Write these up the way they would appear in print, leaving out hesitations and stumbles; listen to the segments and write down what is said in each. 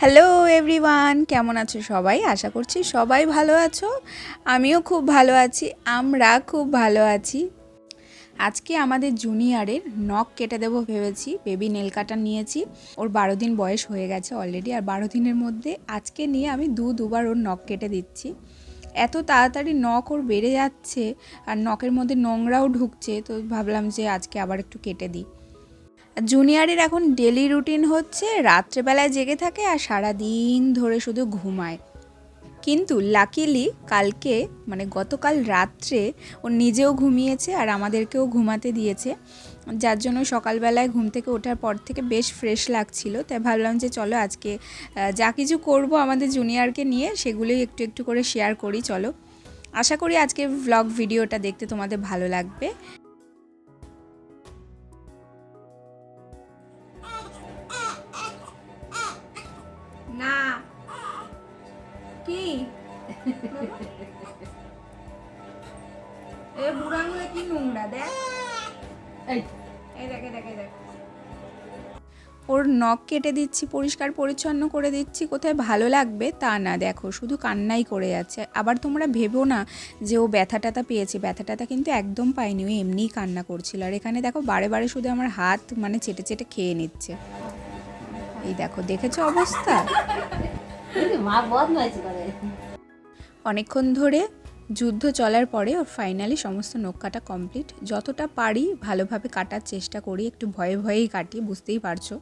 Hello everyone, কেমন আছো সবাই? আশা করছি সবাই ভালো আছো। আমিও খুব ভালো আছি, আমরা খুব ভালো আছি। আজকে আমাদের জুনিয়রের নখ কেটে দেবো ভেবেছি। বেবি নেল কাটার নিয়েছি। ওর 12 দিন বয়স হয়ে গেছে অলরেডি, আর 12 দিনের মধ্যে আজকে নিয়ে আমি দুবার ওর নখ কেটে দিচ্ছি। এত তাড়াতাড়ি নখ ওর বেড়ে যাচ্ছে আর নখের মধ্যে নোংরাও ঢুকছে, তো ভাবলাম যে আজকে আবার একটু কেটে দিই। জুনিয়রের এখন ডেলি রুটিন হচ্ছে রাত্রেবেলায় জেগে থাকে আর সারা দিন ধরে শুধু ঘুমায়। কিন্তু লাকিলি কালকে মানে গতকাল রাত্রে ও নিজেও ঘুমিয়েছে আর আমাদেরকেও ঘুমাতে দিয়েছে, যার জন্য সকালবেলায় ঘুম থেকে ওঠার পর থেকে বেশ ফ্রেশ লাগছিল। তাই ভাবলাম যে চলো আজকে যা কিছু করব আমাদের জুনিয়রকে নিয়ে সেগুলোই একটু একটু করে শেয়ার করি। চলো, আশা করি আজকে ভ্লগ ভিডিওটা দেখতে তোমাদের ভালো লাগবে। না কি এ বুড়া আঙুলে কি নোংরা দেখ, এই এই দেখ এই দেখ এই দেখ। ওর নখ কেটে দিচ্ছি, পরিষ্কার পরিচ্ছন্ন করে দিচ্ছি, কোথায় ভালো লাগবে তা না, দেখো শুধু কান্নাই করে যাচ্ছে। আবার তোমরা ভেবো না যে ও ব্যথা ট্যাথা পেয়েছে, ব্যথা ট্যাথা কিন্তু একদম পায়নি, ও এমনিই কান্না করছিল। আর এখানে দেখো বারে বারে শুধু আমার হাত মানে চেটে চেটে খেয়ে নিচ্ছে। এই দেখো, দেখেছো অবস্থা। মা বদমাইশি করে। অনেকক্ষণ ধরে যুদ্ধ চলার পরে ওর ফাইনালি সমস্ত নখ কাটা কমপ্লিট। যতটা পারি ভালোভাবে কাটার চেষ্টা করি, একটু ভয়ে ভয়েই কাটি, বুঝতেই পারছো।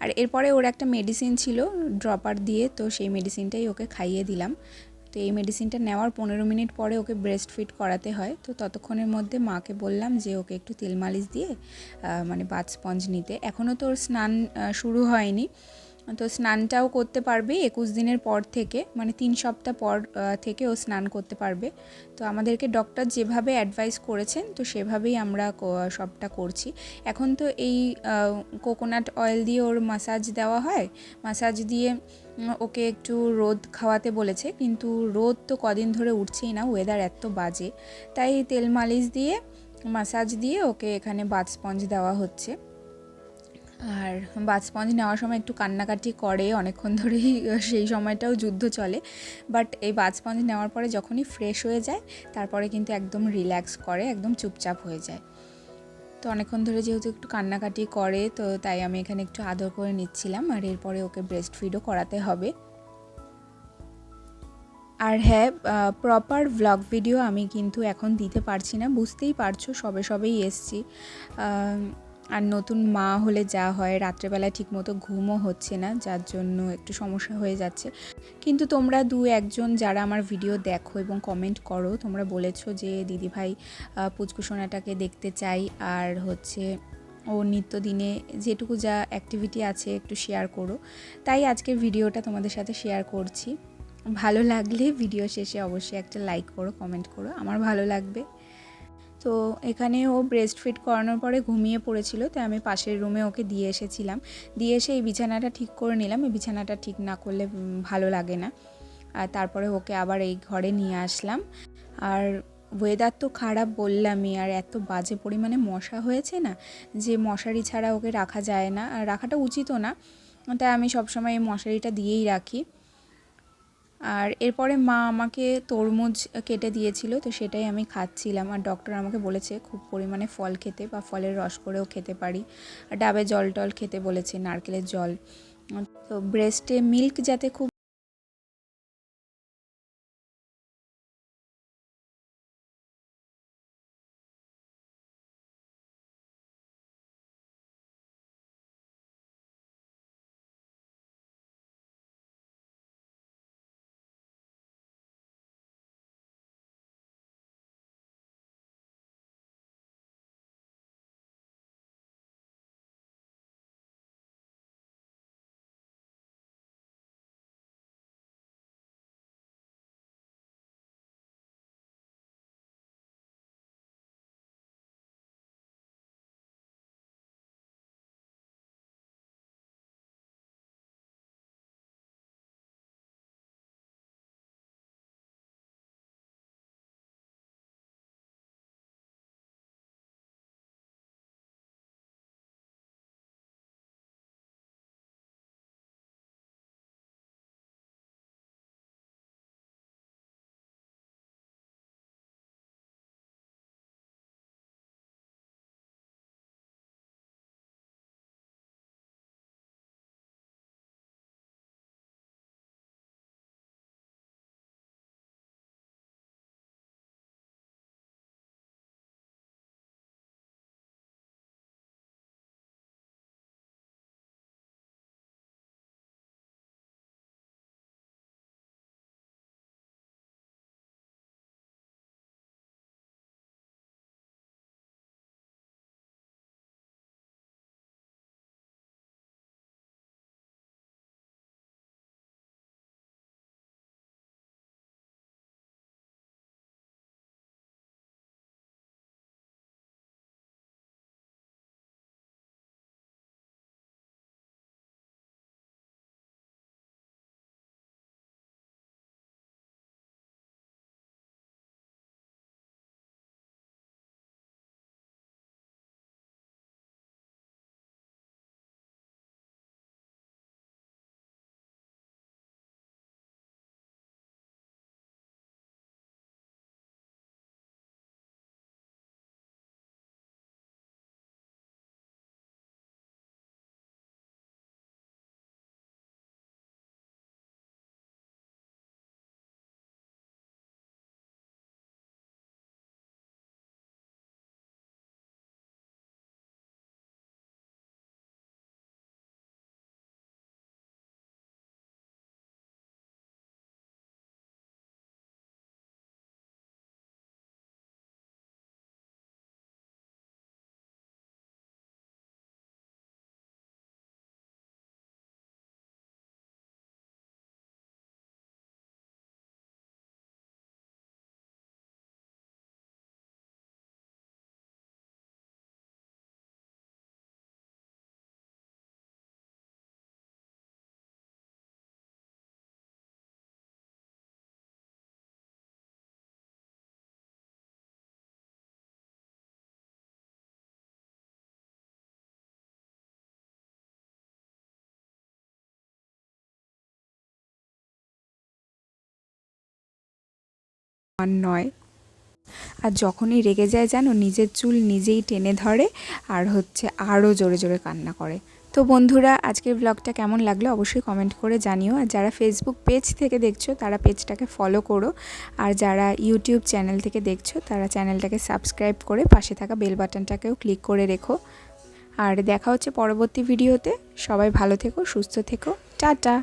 আর এরপরে ওর একটা মেডিসিন ছিল ড্রপার দিয়ে, তো সেই মেডিসিনটাই ওকে খাইয়ে দিলাম। তো এই মেডিসিনটা নেওয়ার 15 মিনিট পরে ওকে ব্রেস্ট ফিড করাতে হয়। তো ততক্ষণের মধ্যে মাকে বললাম যে ওকে একটু তেল মালিশ দিয়ে মানে বাথ স্পঞ্জ নিতে। এখনও তো ওর স্নান শুরু হয়নি, তো স্নানটাও করতে পারবে 21 দিনের পর থেকে, মানে 3 সপ্তাহ পর থেকে ও স্নান করতে পারবে। তো আমাদেরকে ডক্টর যেভাবে অ্যাডভাইস করেছেন তো সেভাবেই আমরা সবটা করছি। এখন তো এই কোকোনাট অয়েল দিয়ে ওর মাসাজ দেওয়া হয়, মাসাজ দিয়ে ওকে একটু রোদ খাওয়াতে বলেছে, কিন্তু রোদ তো কদিন ধরে উঠছেই না, ওয়েদার এত বাজে। তাই তেল মালিশ দিয়ে মাসাজ দিয়ে ওকে এখানে বাথ স্পঞ্জ দেওয়া হচ্ছে। আর বাথ স্পঞ্জ নেওয়ার সময় একটু কান্নাকাটি করে অনেকক্ষণ ধরেই, সেই সময়টাও যুদ্ধ চলে। বাট এই বাথ স্পঞ্জ নেওয়ার পরে যখনই ফ্রেশ হয়ে যায় তারপরে কিন্তু একদম রিল্যাক্স করে, একদম চুপচাপ হয়ে যায়। তো অনেকক্ষণ ধরে যেহেতু একটু কান্নাকাটি করে, তো তাই আমি এখানে একটু আদর করে নিচ্ছিলাম। আর এরপরে ওকে ব্রেস্ট ফিডও করাতে হবে। আর হ্যাঁ, প্রপার ভ্লগ ভিডিও আমি কিন্তু এখন দিতে পারছি না, বুঝতেই পারছো, সবে সবেই এসছি। আর নতুন মা হলে যা হয়, রাত্রেবেলায় ঠিকমতো ঘুমও হচ্ছে না, যার জন্য একটু সমস্যা হয়ে যাচ্ছে। কিন্তু তোমরা একজন যারা আমার ভিডিও দেখো এবং কমেন্ট করো, তোমরা বলেছো যে দিদিভাই পুচকুসোনাটাকে দেখতে চাই, আর হচ্ছে ও নিত্যদিনে যেটুকু যা অ্যাক্টিভিটি আছে একটু শেয়ার করো। তাই আজকের ভিডিওটা তোমাদের সাথে শেয়ার করছি। ভালো লাগলে ভিডিও শেষে অবশ্যই একটা লাইক করো, কমেন্ট করো, আমার ভালো লাগবে। তো এখানে ও ব্রেস্ট ফিড করানোর পরে ঘুমিয়ে পড়েছিল, তাই আমি পাশের রুমে ওকে দিয়ে এসেছিলাম। দিয়ে এসে এই বিছানাটা ঠিক করে নিলাম, এই বিছানাটা ঠিক না করলে ভালো লাগে না। আর তারপরে ওকে আবার এই ঘরে নিয়ে আসলাম। আর ওয়েদার তো খারাপ বললামই, আর এত বাজে পরিমাণে মশা হয়েছে না, যে মশারি ছাড়া ওকে রাখা যায় না, আর রাখাটা উচিতও না। তাই আমি সবসময় এই মশারিটা দিয়েই রাখি। আর এরপরে মা আমাকে তরমুজ কেটে দিয়েছিল, তো সেটাই আমি খাচ্ছিলাম। আর ডক্টর আমাকে বলেছে খুব পরিমাণে ফল খেতে, বা ফলের রস করেও খেতে পারি। আর ডাবের জল টল খেতে বলেছে, নারকেলের জল। তো ব্রেস্টে মিল্ক যাতে খুব আর নয়। আর যখনই রেগে যায় জানো, নিজের চুল নিজেই টেনে ধরে আর আরও জোরে জোরে কান্না করে। তো বন্ধুরা, আজকের ব্লগটা কেমন লাগলো অবশ্যই কমেন্ট করে জানিও। আর যারা ফেসবুক পেজ থেকে দেখছো তারা পেজটাকে ফলো করো, আর যারা ইউটিউব চ্যানেল থেকে দেখছো তারা চ্যানেলটাকে সাবস্ক্রাইব করে পাশে থাকা বেল বাটনটাকেও ক্লিক করে রেখো। আর দেখা হচ্ছে পরবর্তী ভিডিওতে। সবাই ভালো থেকো, সুস্থ থেকো, টাটা।